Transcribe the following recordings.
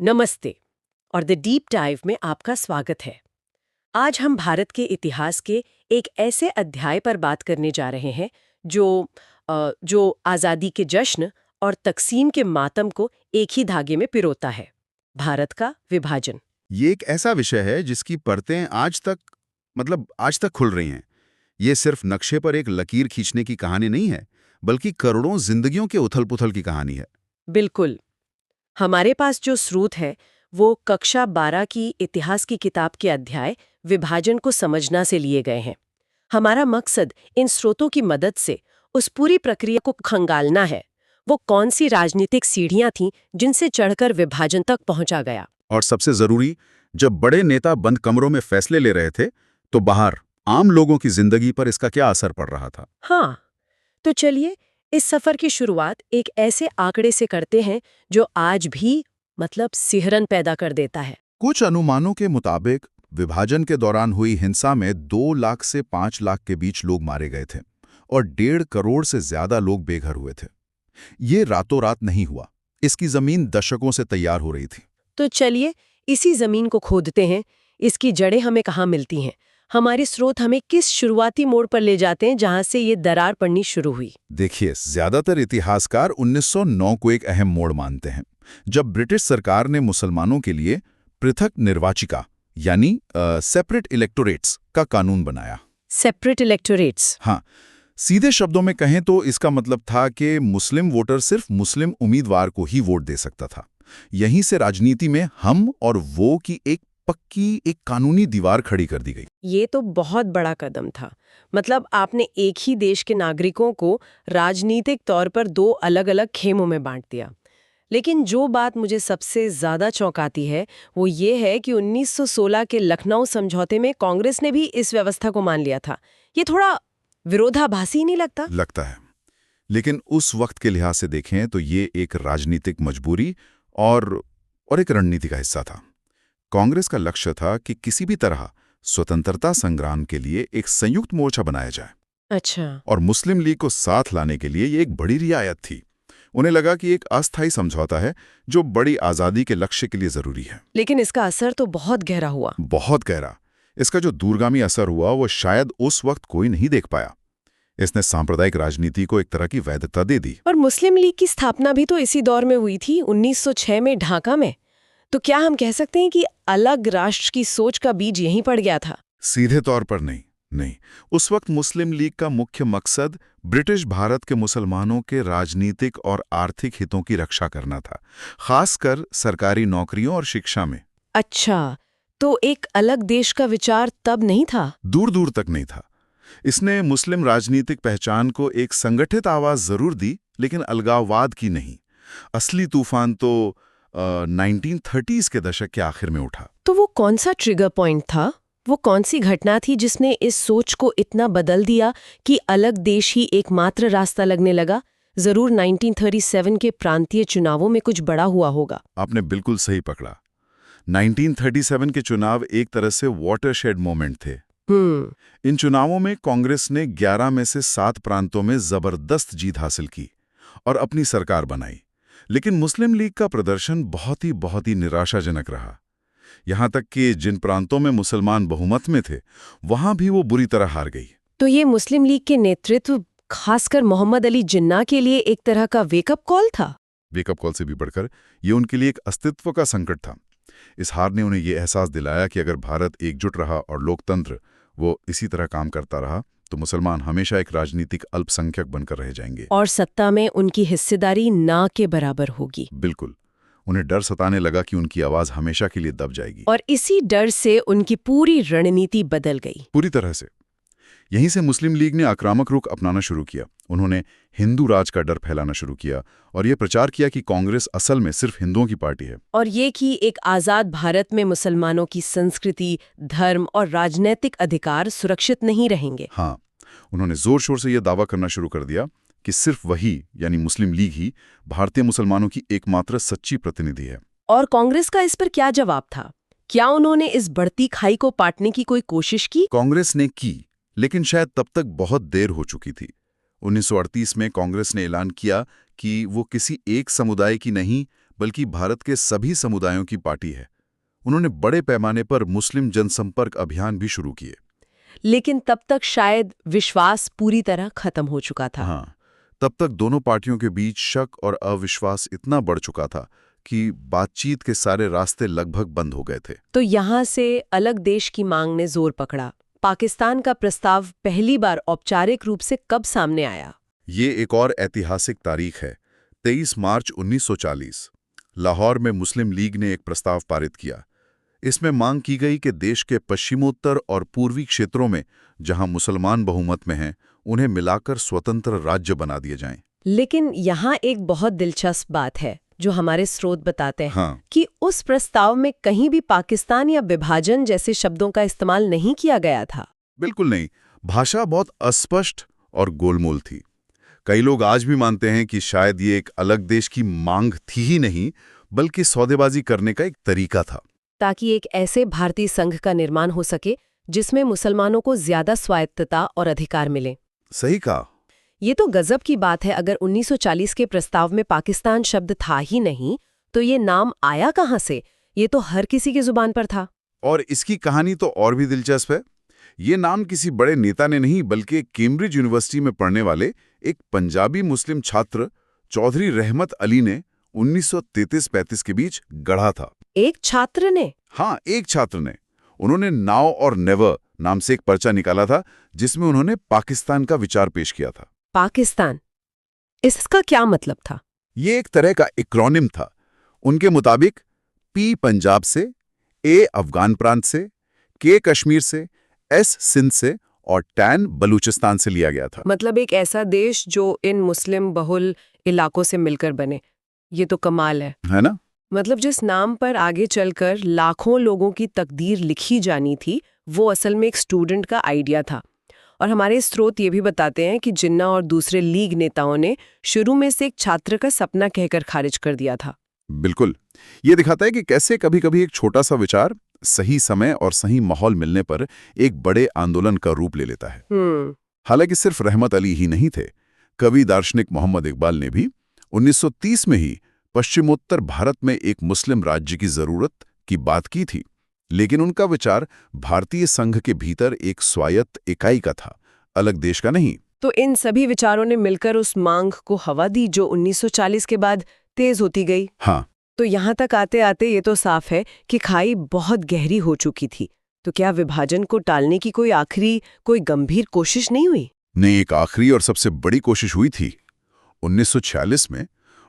नमस्ते और the deep dive में आपका स्वागत है। आज हम भारत के इतिहास के एक ऐसे अध्याय पर बात करने जा रहे हैं जो आज़ादी के जश्न और तकसीम के मातम को एक ही धागे में पिरोता है, भारत का विभाजन। ये एक ऐसा विषय है जिसकी परतें आज तक खुल रही हैं। ये सिर्फ नक्शे पर एक लकीर खींचने की कहानी नहीं है, बल्कि करोड़ों जिंदगियों के उथल-पुथल की कहानी है। बिल्कुल। हमारे पास जो स्रोत है वो कक्षा 12 की इतिहास की किताब के अध्याय विभाजन को समझना से लिए गए हैं। हमारा मकसद इन स्रोतों की मदद से उस पूरी प्रक्रिया को खंगालना है। वो कौन सी राजनीतिक सीढ़ियां थीं जिनसे चढ़कर विभाजन तक पहुंचा गया। और सबसे जरूरी, जब बड़े नेता बंद कमरों में फैसले ले रहे थे, तो बाहर आम लोगों की जिंदगी पर इसका क्या असर पड़ रहा था। हाँ, तो चलिए इस सफर की शुरुआत एक ऐसे आंकड़े से करते हैं जो आज भी सिहरन पैदा कर देता है। कुछ अनुमानों के मुताबिक विभाजन के दौरान हुई हिंसा में 2 लाख से 5 लाख के बीच लोग मारे गए थे और 1.5 करोड़ से ज्यादा लोग बेघर हुए थे। ये रातों रात नहीं हुआ, इसकी जमीन दशकों से तैयार हो रही थी। तो चलिए इसी जमीन को खोदते हैं। इसकी जड़ें हमें कहाँ मिलती हैं? हमारे स्रोत हमें किस शुरुआती मोड़ पर ले जाते हैं जहां से ये दरार पड़नी शुरू हुई? देखिए, ज्यादातर इतिहासकार 1909 को एक अहम मोड़ मानते हैं, जब ब्रिटिश सरकार ने मुसलमानों के लिए पृथक निर्वाचिका यानी सेपरेट इलेक्टोरेट्स का कानून बनाया। Separate electorates. हाँ, सीधे शब्दों में कहें तो इसका मतलब था कि मुस्लिम वोटर सिर्फ मुस्लिम उम्मीदवार को ही वोट दे सकता था। यहीं से राजनीति में हम और वो की एक कानूनी दीवार खड़ी कर दी गई। ये तो बहुत बड़ा कदम था। आपने एक ही देश के नागरिकों को राजनीतिक तौर पर दो अलग-अलग खेमों में बांट दिया। लेकिन जो बात मुझे सबसे ज्यादा चौंकाती है वो ये है कि 1916 के लखनऊ समझौते में कांग्रेस ने भी इस व्यवस्था को मान लिया था। ये थोड़ा विरोधाभासी नहीं लगता? लगता है, लेकिन उस वक्त के लिहाज से देखें तो ये एक राजनीतिक मजबूरी और एक रणनीति का हिस्सा था। कांग्रेस का लक्ष्य था कि किसी भी तरह स्वतंत्रता संग्राम के लिए एक संयुक्त मोर्चा बनाया जाए। अच्छा। और मुस्लिम लीग को साथ लाने के लिए ये एक बड़ी रियायत थी। उन्हें लगा कि एक अस्थायी समझौता है जो बड़ी आजादी के लक्ष्य के लिए जरूरी है। लेकिन इसका असर तो बहुत गहरा हुआ। बहुत गहरा। इसका जो दूरगामी असर हुआ वो शायद उस वक्त कोई नहीं देख पाया। इसने सांप्रदायिक राजनीति को एक तरह की वैधता दे दी। और मुस्लिम लीग की स्थापना भी तो इसी दौर में हुई थी, 1906 में ढाका में। तो क्या हम कह सकते हैं कि अलग राष्ट्र की सोच का बीज यहीं पड़ गया था? सीधे तौर पर नहीं। उस वक्त मुस्लिम लीग का मुख्य मकसद ब्रिटिश भारत के मुसलमानों के राजनीतिक और आर्थिक हितों की रक्षा करना था, खासकर सरकारी नौकरियों और शिक्षा में। अच्छा, तो एक अलग देश का विचार तब नहीं था? दूर दूर तक नहीं था। इसने मुस्लिम राजनीतिक पहचान को एक संगठित आवाज जरूर दी, लेकिन अलगाववाद की नहीं। असली तूफान तो 1930s के दशक के आखिर में उठा। तो वो कौन सा ट्रिगर पॉइंट था? वो कौन सी घटना थी जिसने इस सोच को इतना बदल दिया कि अलग देश ही एकमात्र रास्ता लगने लगा? जरूर 1937 के प्रांतीय चुनावों में कुछ बड़ा हुआ होगा। आपने बिल्कुल सही पकड़ा। 1937 के चुनाव एक तरह से वाटरशेड मोमेंट थे। इन चुनावों में कांग्रेस ने 11 में से 7 प्रांतों में जबरदस्त जीत हासिल की और अपनी सरकार बनाई। लेकिन मुस्लिम लीग का प्रदर्शन बहुत ही निराशाजनक रहा। यहां तक कि जिन प्रांतों में मुसलमान बहुमत में थे, वहां भी वो बुरी तरह हार गई। तो ये मुस्लिम लीग के नेतृत्व, खासकर मोहम्मद अली जिन्ना के लिए एक तरह का वेकअप कॉल था? वेकअप कॉल से भी बढ़कर ये उनके लिए एक अस्तित्व का संकट था। इस हार ने उन्हें ये एहसास दिलाया कि अगर भारत एकजुट रहा और लोकतंत्र वो इसी तरह काम करता रहा, तो मुसलमान हमेशा एक राजनीतिक अल्पसंख्यक बनकर रह जाएंगे और सत्ता में उनकी हिस्सेदारी ना के बराबर होगी। बिल्कुल। उन्हें डर सताने लगा कि उनकी आवाज हमेशा के लिए दब जाएगी। और इसी डर से उनकी पूरी रणनीति बदल गई। पूरी तरह से। यहीं से मुस्लिम लीग ने आक्रामक रुख अपनाना शुरू किया। उन्होंने हिंदू राज का डर फैलाना शुरू किया और ये प्रचार किया कि कांग्रेस असल में सिर्फ हिंदुओं की पार्टी है। और ये कि एक आजाद भारत में मुसलमानों की संस्कृति, धर्म और राजनीतिक अधिकार सुरक्षित नहीं रहेंगे। हाँ, उन्होंने जोर शोर से यह दावा करना शुरू कर दिया कि सिर्फ वही यानी मुस्लिम लीग ही भारतीय मुसलमानों की एकमात्र सच्ची प्रतिनिधि है। और कांग्रेस का इस पर क्या जवाब था? क्या उन्होंने इस बढ़ती खाई को पाटने की कोई कोशिश की? कांग्रेस ने की, लेकिन शायद तब तक बहुत देर हो चुकी थी। 1938 में कांग्रेस ने ऐलान किया कि वो किसी एक समुदाय की नहीं बल्कि भारत के सभी समुदायों की पार्टी है। उन्होंने बड़े पैमाने पर मुस्लिम जनसंपर्क अभियान भी शुरू किए। लेकिन तब तक शायद विश्वास पूरी तरह खत्म हो चुका था। हाँ, तब तक दोनों पार्टियों के बीच शक और अविश्वास इतना बढ़ चुका था कि बातचीत के सारे रास्ते लगभग बंद हो गए थे। तो यहाँ से अलग देश की मांग ने जोर पकड़ा। पाकिस्तान का प्रस्ताव पहली बार औपचारिक रूप से कब सामने आया? ये एक और ऐतिहासिक तारीख है। 23 मार्च 1940 लाहौर में मुस्लिम लीग ने एक प्रस्ताव पारित किया। इसमें मांग की गई कि देश के पश्चिमोत्तर और पूर्वी क्षेत्रों में जहां मुसलमान बहुमत में हैं, उन्हें मिलाकर स्वतंत्र राज्य बना दिए जाएं। लेकिन यहाँ एक बहुत दिलचस्प बात है जो हमारे स्रोत बताते हैं हाँ। कि उस प्रस्ताव में कहीं भी पाकिस्तान या विभाजन जैसे शब्दों का इस्तेमाल नहीं किया गया था। बिल्कुल नहीं। भाषा बहुत अस्पष्ट और गोलमोल थी। कई लोग आज भी मानते हैं कि शायद ये एक अलग देश की मांग थी ही नहीं, बल्कि सौदेबाजी करने का एक तरीका था, ताकि एक ऐसे भारतीय संघ का निर्माण हो सके जिसमें मुसलमानों को ज्यादा स्वायत्तता और अधिकार मिले। सही कहा। ये तो गजब की बात है। अगर 1940 के प्रस्ताव में पाकिस्तान शब्द था ही नहीं, तो ये नाम आया कहाँ से? ये तो हर किसी की जुबान पर था। और इसकी कहानी तो और भी दिलचस्प है। ये नाम किसी बड़े नेता ने नहीं, बल्कि कैम्ब्रिज यूनिवर्सिटी में पढ़ने वाले एक पंजाबी मुस्लिम छात्र चौधरी रहमत अली ने 1933-35 के बीच गढ़ा था। एक छात्र ने? हाँ, एक छात्र ने। उन्होंने नाउ और नेवर नाम से एक पर्चा निकाला था, जिसमें उन्होंने पाकिस्तान का विचार पेश किया था। पाकिस्तान, इसका क्या मतलब था? ये एक तरह का एक्रोनिम था। उनके मुताबिक पी पंजाब से, ए अफगान प्रांत से, के कश्मीर से, एस सिंध से और टैन बलूचिस्तान से लिया गया था। मतलब एक ऐसा देश जो इन मुस्लिम बहुल इलाकों से मिलकर बने। ये तो कमाल है ना? मतलब जिस नाम पर आगे चलकर लाखों लोगों की तकदीर लिखी जानी थी, वो असल में एक स्टूडेंट का आइडिया था। और हमारे स्रोत ये भी बताते हैं कि जिन्ना और दूसरे लीग नेताओं ने शुरू में से एक छात्र का सपना कहकर खारिज कर दिया था। बिल्कुल। ये दिखाता है कि कैसे कभी-कभी एक छोटा सा विचार सही समय और सही माहौल मिलने पर एक बड़े आंदोलन का रूप ले लेता है। हालांकि सिर्फ रहमत अली ही नहीं थे। कवि दार्शनिक मोहम्मद इकबाल ने भी 1930 में ही पश्चिमोत्तर भारत में एक मुस्लिम राज्य की जरूरत की बात की थी, लेकिन उनका विचार भारतीय संघ के भीतर एक स्वायत्त इकाई का था, अलग देश का नहीं। तो इन सभी विचारों ने मिलकर उस मांग को हवा दी जो 1940 के बाद तेज होती गई। हाँ। तो यहाँ तक आते आते ये तो साफ है कि खाई बहुत गहरी हो चुकी थी। तो क्या विभाजन को टालने की कोई गंभीर कोशिश नहीं हुई? नहीं, एक आखिरी और सबसे बड़ी कोशिश हुई थी। 1946 में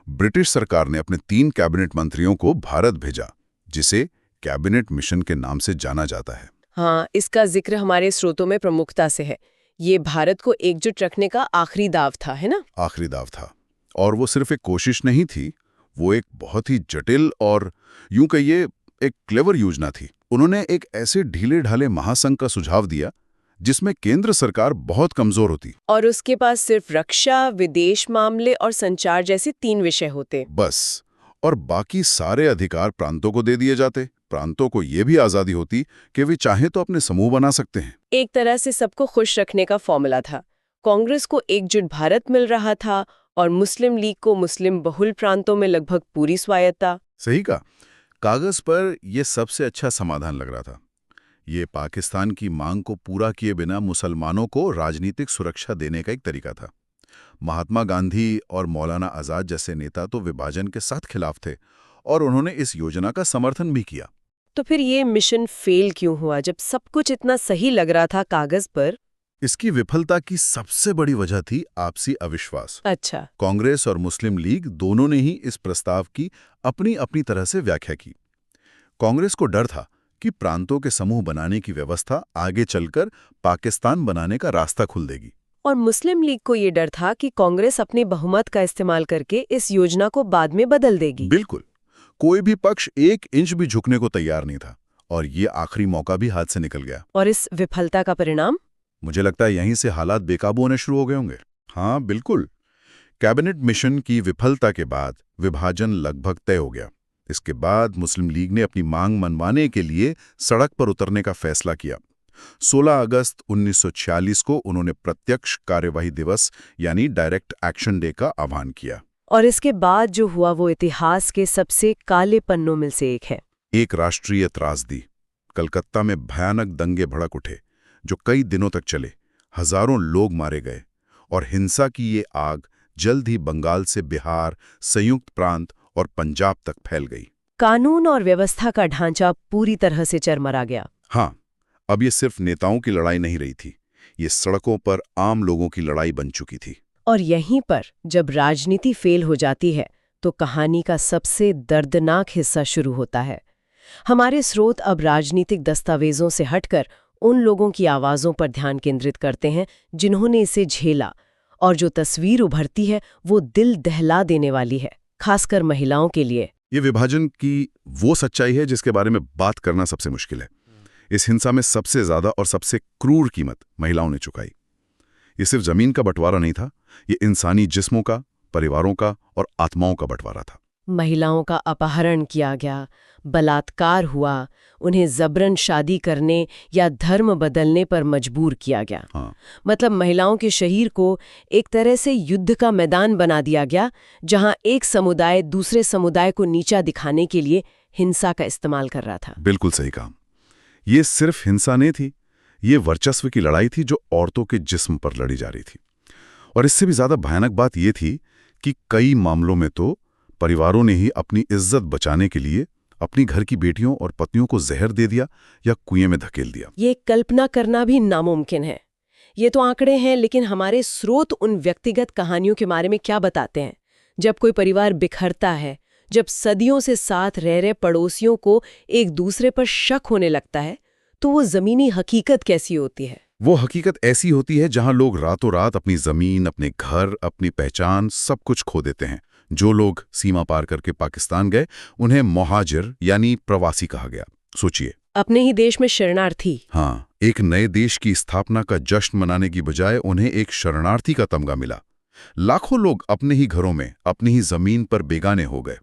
ब्रिटिश सरकार ने अपने 3 कैबिनेट मंत्रियों को भारत भेजा, जिसे कैबिनेट मिशन के नाम से जाना जाता है। हाँ, इसका जिक्र हमारे स्रोतों में प्रमुखता से है। ये भारत को एकजुट रखने का आखिरी दाव था, है ना? आखिरी दाव था। और वो सिर्फ एक कोशिश नहीं थी, वो एक बहुत ही जटिल और यूं कहिए एक क्लेवर योजना थी। उन्होंने एक ऐसे ढीले ढाले महासंघ का सुझाव दिया जिसमें केंद्र सरकार बहुत कमजोर होती और उसके पास सिर्फ रक्षा, विदेश मामले और संचार जैसे 3 विषय होते बस, और बाकी सारे अधिकार प्रांतों को दे दिए जाते। प्रांतों को ये भी आजादी होती कि वे चाहे तो अपने समूह बना सकते हैं। एक तरह से सबको खुश रखने का फॉर्मूला था। कांग्रेस को एकजुट भारत मिल रहा था और मुस्लिम लीग को मुस्लिम बहुल प्रांतों में लगभग पूरी स्वायत्तता। सही कहा। कागज पर यह सबसे अच्छा समाधान लग रहा था। ये पाकिस्तान की मांग को पूरा किए बिना मुसलमानों को राजनीतिक सुरक्षा देने का एक तरीका था। महात्मा गांधी और मौलाना आजाद जैसे नेता तो विभाजन के साथ खिलाफ थे और उन्होंने इस योजना का समर्थन भी किया। तो फिर ये मिशन फेल क्यों हुआ जब सब कुछ इतना सही लग रहा था कागज पर? इसकी विफलता की सबसे बड़ी वजह थी आपसी अविश्वास। अच्छा। कांग्रेस और मुस्लिम लीग दोनों ने ही इस प्रस्ताव की अपनी अपनी तरह से व्याख्या की। कांग्रेस को डर था कि प्रांतों के समूह बनाने की व्यवस्था आगे चलकर पाकिस्तान बनाने का रास्ता खुल देगी। और मुस्लिम लीग को ये डर था कि कांग्रेस अपने बहुमत का इस्तेमाल करके इस योजना को बाद में बदल देगी। बिल्कुल। कोई भी पक्ष 1 इंच भी झुकने को तैयार नहीं था और ये आखिरी मौका भी हाथ से निकल गया। और इस विफलता का परिणाम? मुझे लगता है यहीं से हालात बेकाबू होने शुरू हो गए होंगे। हाँ, बिल्कुल। कैबिनेट मिशन की विफलता के बाद विभाजन लगभग तय हो गया। इसके बाद मुस्लिम लीग ने अपनी मांग मनवाने के लिए सड़क पर उतरने का फैसला किया। 16 अगस्त 1946 को उन्होंने प्रत्यक्ष कार्यवाही दिवस यानी डायरेक्ट एक्शन डे का आह्वान किया। और इसके बाद जो हुआ वो इतिहास के सबसे काले पन्नों में से एक है। एक राष्ट्रीय त्रासदी। कलकत्ता में भयानक दंगे भड़क उठे जो कई दिनों तक चले। हजारों लोग मारे गए और हिंसा की ये आग जल्द ही बंगाल से बिहार, संयुक्त प्रांत और पंजाब तक फैल गई। कानून और व्यवस्था का ढांचा पूरी तरह से चरमरा गया। हाँ, अब ये सिर्फ नेताओं की लड़ाई नहीं रही थी, ये सड़कों पर आम लोगों की लड़ाई बन चुकी थी। और यहीं पर जब राजनीति फेल हो जाती है तो कहानी का सबसे दर्दनाक हिस्सा शुरू होता है। हमारे स्रोत अब राजनीतिक दस्तावेजों से हटकर उन लोगों की आवाज़ों पर ध्यान केंद्रित करते हैं जिन्होंने इसे झेला, और जो तस्वीर उभरती है वो दिल दहला देने वाली है, खासकर महिलाओं के लिए। ये विभाजन की वो सच्चाई है जिसके बारे में बात करना सबसे मुश्किल है। इस हिंसा में सबसे ज्यादा और सबसे क्रूर कीमत महिलाओं ने चुकाई। ये सिर्फ जमीन का बंटवारा नहीं था, ये इंसानी जिस्मों का, परिवारों का और आत्माओं का बंटवारा था। महिलाओं का अपहरण किया गया, बलात्कार हुआ, उन्हें जबरन शादी करने या धर्म बदलने पर मजबूर किया गया। हाँ। मतलब महिलाओं के शरीर को एक तरह से युद्ध का मैदान बना दिया गया, जहां एक समुदाय दूसरे समुदाय को नीचा दिखाने के लिए हिंसा का इस्तेमाल कर रहा था। बिल्कुल सही कहा। ये सिर्फ हिंसा नहीं थी, ये वर्चस्व की लड़ाई थी जो औरतों के जिस्म पर लड़ी जा रही थी। और इससे भी ज्यादा भयानक बात यह थी कि कई मामलों में तो परिवारों ने ही अपनी इज्जत बचाने के लिए अपनी घर की बेटियों और पत्नियों को जहर दे दिया या कुएं में धकेल दिया। ये कल्पना करना भी नामुमकिन है। ये तो आंकड़े हैं, लेकिन हमारे स्रोत उन व्यक्तिगत कहानियों के बारे में क्या बताते हैं? जब कोई परिवार बिखरता है, जब सदियों से साथ रह रहे पड़ोसियों को एक दूसरे पर शक होने लगता है, तो वो जमीनी हकीकत कैसी होती है? वो हकीकत ऐसी होती है जहां लोग रातों रात अपनी जमीन, अपने घर, अपनी पहचान सब कुछ खो देते हैं। जो लोग सीमा पार करके पाकिस्तान गए उन्हें मुहाजिर यानी प्रवासी कहा गया। सोचिए, अपने ही देश में शरणार्थी। हाँ, एक नए देश की स्थापना का जश्न मनाने की बजाय उन्हें एक शरणार्थी का तमगा मिला। लाखों लोग अपने ही घरों में, अपनी ही जमीन पर बेगाने हो गए।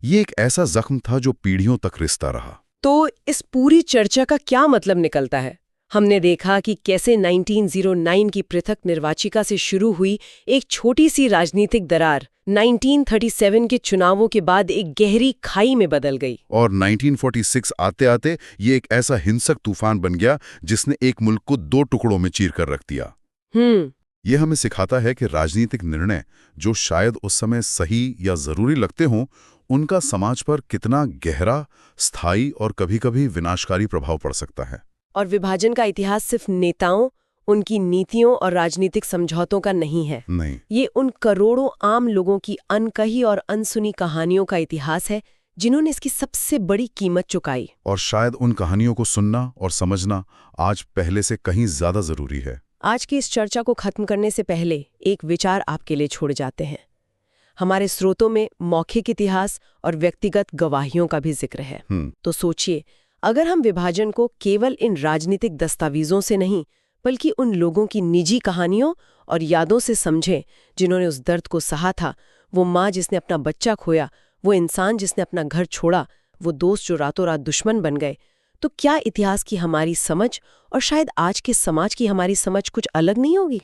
ये एक ऐसा जख्म था जो पीढ़ियों तक रिश्ता रहा। तो इस पूरी चर्चा का क्या मतलब निकलता है? हमने देखा कि कैसे 1909 की पृथक निर्वाचिका से शुरू हुई एक छोटी सी राजनीतिक दरार 1937 के चुनावों के बाद एक गहरी खाई में बदल गई। और 1946 आते आते ये एक ऐसा हिंसक तूफान बन गया जिसने एक मुल्क को दो टुकड़ों में चीर कर रख दिया। ये हमें सिखाता है कि राजनीतिक निर्णय जो शायद उस समय सही या जरूरी लगते हों, उनका समाज पर कितना गहरा, स्थायी और कभी-कभी विनाशकारी प्रभाव पड़ सकता है। और विभाजन का इतिहास सिर्फ नेताओं, उनकी नीतियों और राजनीतिक समझौतों का नहीं है। नहीं, ये उन करोड़ों आम लोगों की अनकही और अनसुनी कहानियों का इतिहास है जिन्होंने इसकी सबसे बड़ी कीमत चुकाई। और शायद उन कहानियों को सुनना और समझना आज पहले से कहीं ज्यादा जरूरी है। आज की इस चर्चा को खत्म करने से पहले एक विचार आपके लिए छोड़ जाते हैं। हमारे स्रोतों में मौखिक इतिहास और व्यक्तिगत गवाहियों का भी जिक्र है। तो सोचिए, अगर हम विभाजन को केवल इन राजनीतिक दस्तावेजों से नहीं बल्कि उन लोगों की निजी कहानियों और यादों से समझें जिन्होंने उस दर्द को सहा था, वो माँ जिसने अपना बच्चा खोया, वो इंसान जिसने अपना घर छोड़ा, वो दोस्त जो रातों रात दुश्मन बन गए, तो क्या इतिहास की हमारी समझ और शायद आज के समाज की हमारी समझ कुछ अलग नहीं होगी?